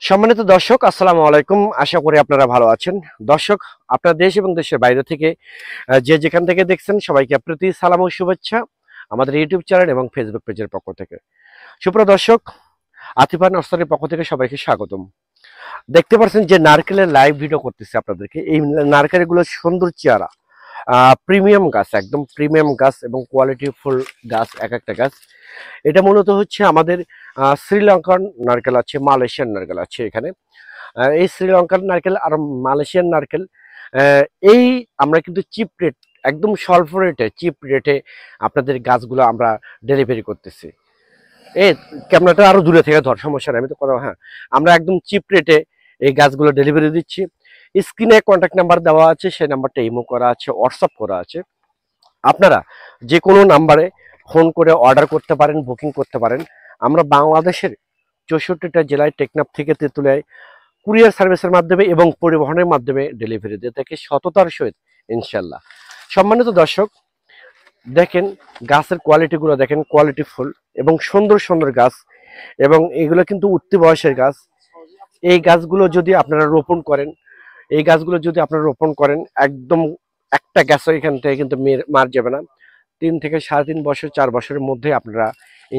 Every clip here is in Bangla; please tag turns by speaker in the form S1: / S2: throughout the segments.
S1: সম্মানিত দর্শক, আসসালামু আলাইকুম। আশা করি আপনারা ভালো আছেন। দর্শক, আপনার দেশ এবং দেশের বাইরে থেকে যে যেখান থেকে দেখছেন সবাইকে প্রীতি সালাম ও শুভেচ্ছা আমাদের ইউটিউব চ্যানেল এবং ফেসবুক পেজের পক্ষ থেকে। সুপ্রিয় দর্শক, আতিফা নার্সারির পক্ষ থেকে সবাইকে স্বাগতম। দেখতে পাচ্ছেন যে নারকেলের লাইভ ভিডিও করতেছে আপনাদেরকে। এই নারকেলগুলো সুন্দর চেহারা, প্রিমিয়াম গাছ, একদম প্রিমিয়াম গাছ এবং কোয়ালিটিফুল গাছ। এক একটা গাছ এটা মূলত হচ্ছে আমাদের শ্রীলঙ্কান নারকেল আছে, মালয়েশিয়ান নারকেল আছে এখানে। এই শ্রীলঙ্কান নারকেল আর মালয়েশিয়ান নারকেল, আহ, এই আমরা কিন্তু চিপ রেট, একদম স্বল্প রেটে, চিপ রেটে আপনাদের গাছগুলো আমরা ডেলিভারি করতেছি। এই ক্যামেরাটা আরো দূরে থেকে ধর, সমস্যা নেই, আমি তো কথা। হ্যাঁ, আমরা একদম চিপ রেটে এই গাছগুলো ডেলিভারি দিচ্ছি। স্ক্রিনে কন্ট্যাক্ট নাম্বার দেওয়া আছে, সেই নাম্বারটা ইমো করা আছে, হোয়াটসঅ্যাপ করা আছে। আপনারা যে কোনো নাম্বারে ফোন করে অর্ডার করতে পারেন, বুকিং করতে পারেন। আমরা বাংলাদেশের 64টা জেলায়, টেকনাফ থেকে তেঁতুলিয়ায় কুরিয়ার সার্ভিসের মাধ্যমে এবং পরিবহনের মাধ্যমে ডেলিভারি দিয়ে থাকে সততার সহিত, ইনশাল্লাহ। সম্মানিত দর্শক, দেখেন গাছের কোয়ালিটিগুলো, দেখেন কোয়ালিটিফুল এবং সুন্দর সুন্দর গাছ, এবং এগুলো কিন্তু উঠতি বয়সের গাছ। এই গাছগুলো যদি আপনারা রোপণ করেন, এই গাছগুলো যদি আপনারা রোপণ করেন, একদম একটা গাছও এখান থেকে কিন্তু মার যাবে না। 3 থেকে 3.5 বছর, 4 বছরের মধ্যে আপনারা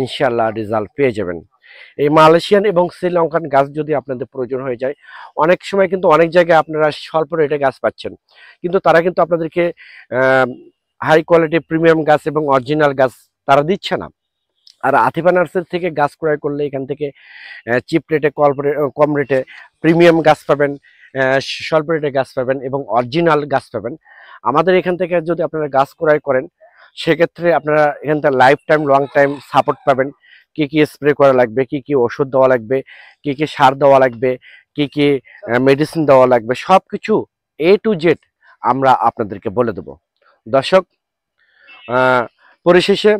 S1: ইনশাল্লাহ রেজাল্ট পেয়ে যাবেন। এই মালয়েশিয়ান এবং শ্রীলঙ্কান গাছ যদি আপনাদের প্রয়োজন হয়ে যায়, অনেক সময় কিন্তু অনেক জায়গায় আপনারা স্বল্প রেটে গাছ পাচ্ছেন, কিন্তু তারা কিন্তু আপনাদেরকে হাই কোয়ালিটি প্রিমিয়াম গাছ এবং অরিজিনাল গাছ তারা দিচ্ছে না। আর আতিফা নার্সারি থেকে গাছ ক্রয় করলে এখান থেকে চিপ রেটে, কম রেটে প্রিমিয়াম গাছ পাবেন, স্বল্প রেটে গাছ পাবেন এবং অরিজিনাল গাছ পাবেন। আমাদের এখান থেকে যদি আপনারা গাছ ক্রয় করেন, সেক্ষেত্রে আপনারা এখান থেকে life time, long time support পাবেন। কি কি স্প্রে করা লাগবে, কি কি ওষুধ দেওয়া লাগবে, কি কি সার দেওয়া লাগবে, কি কি মেডিসিন দেওয়া লাগবে, সব কিছু A to Z আমরা আপনাদেরকে বলে দেব। দর্শক, পরিশেষে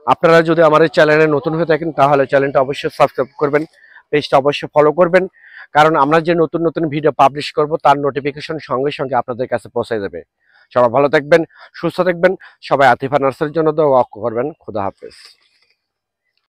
S1: আপনারা যদি আমার এই চ্যানেলে নতুন হয়ে থাকেন, তাহলে চ্যানেলটা অবশ্যই সাবস্ক্রাইব করবেন, পেজটা অবশ্যই ফলো করবেন, কারণ আমরা যে নতুন নতুন ভিডিও পাবলিশ করব তার নোটিফিকেশন সঙ্গে সঙ্গে আপনাদের কাছে পৌঁছে যাবে। সবাই ভালো থাকবেন, সুস্থ থাকবেন। সবাই আতিফা নার্সারির জন্য দোয়া করবেন। খোদা হাফেজ।